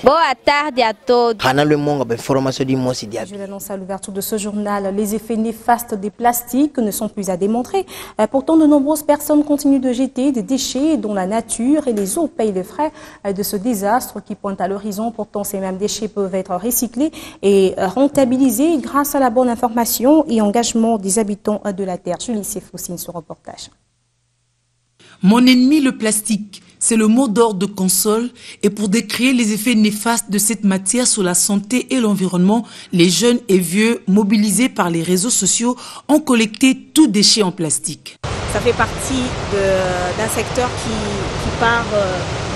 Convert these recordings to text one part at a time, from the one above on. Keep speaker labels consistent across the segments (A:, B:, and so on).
A: Boa tarde a todos.
B: Je l'annonce à l'ouverture de ce journal. Les effets néfastes des plastiques ne sont plus à démontrer. Pourtant, de nombreuses personnes continuent de jeter des déchets dont la nature et les eaux payent les frais de ce désastre qui pointe à l'horizon. Pourtant, ces mêmes déchets peuvent être recyclés et rentabilisés grâce à la bonne information et engagement des habitants de la Terre. Julie Sefo signe ce reportage.
C: Mon ennemi, le plastique, c'est le mot d'ordre de Consol. Et pour décrire les effets néfastes de cette matière sur la santé et l'environnement, les jeunes et vieux mobilisés par les réseaux sociaux ont collecté tout déchet en plastique.
D: Ça fait partie d'un secteur qui part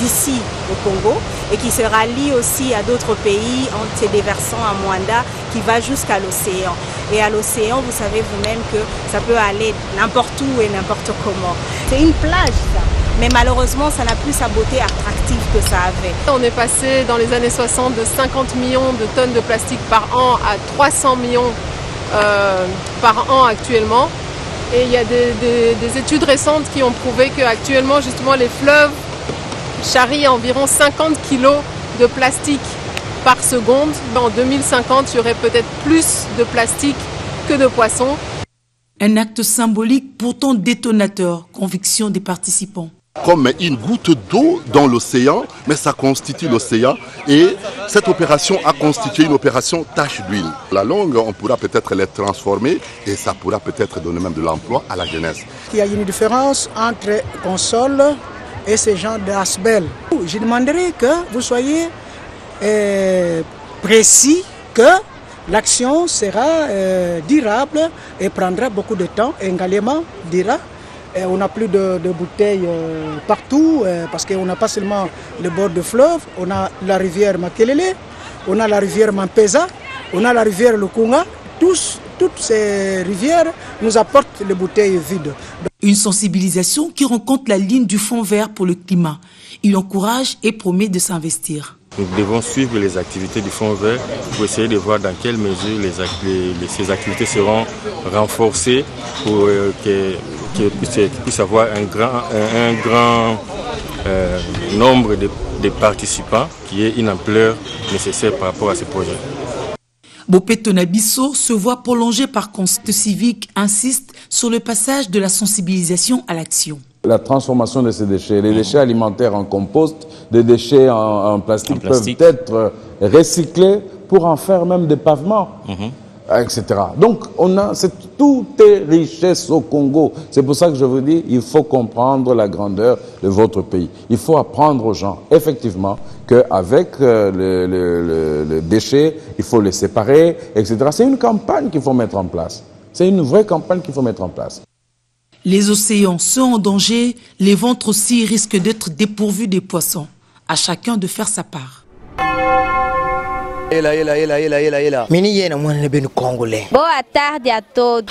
D: d'ici au Congo et qui se rallie aussi à d'autres pays en se déversant à Mwanda qui va jusqu'à l'océan. Et à l'océan, vous savez vous-même que ça peut aller n'importe où et n'importe comment. C'est une plage ça, mais malheureusement ça n'a plus sa beauté attractive que ça avait.
E: On est passé dans les années 60 de 50 millions de tonnes de plastique par an à 300 millions par an actuellement. Et il y a des études récentes qui ont prouvé qu'actuellement, justement, les fleuves charrient environ 50 kilos de plastique par seconde. En 2050, il y aurait peut-être plus de plastique que de poissons.
C: Un acte symbolique pourtant détonateur, conviction des participants.
F: Comme une goutte d'eau dans l'océan, mais ça constitue l'océan et cette opération a constitué une opération tache d'huile. La longue, on pourra peut-être les transformer et ça pourra peut-être donner même de l'emploi à la jeunesse.
G: Il y a une différence entre Consol et ces gens d'Asbel. Je demanderais que vous soyez précis, que l'action sera durable et prendra beaucoup de temps. Et Ngalema dira. On n'a plus de bouteilles partout parce qu'on n'a pas seulement le bord de fleuve, on a la rivière Makelele, on a la rivière Mampeza, on a la rivière Lukunga. Toutes ces rivières nous apportent les bouteilles vides.
C: Une sensibilisation qui rencontre la ligne du Fonds vert pour le climat. Il encourage et promet de s'investir.
H: Nous devons suivre les activités du Fonds vert pour essayer de voir dans quelle mesure ces activités seront renforcées pour qu'il puisse avoir un grand nombre de participants qui ait une ampleur nécessaire par rapport à ces projets.
C: Bopeto Nabiso se voit prolongé par Conscience Civique, insiste sur le passage de la sensibilisation à l'action.
I: La transformation de ces déchets, les déchets alimentaires en compost, des déchets en plastique peuvent être recyclés pour en faire même des pavements, etc. Donc, tout est richesse au Congo. C'est pour ça que je vous dis, il faut comprendre la grandeur de votre pays. Il faut apprendre aux gens, effectivement, qu'avec le déchet, il faut les séparer, etc. C'est une campagne qu'il faut mettre en place. C'est une vraie campagne qu'il faut mettre en place.
C: Les océans sont en danger, les ventres aussi risquent d'être dépourvus des poissons. À chacun de faire sa part.
A: Boa tarde a todos.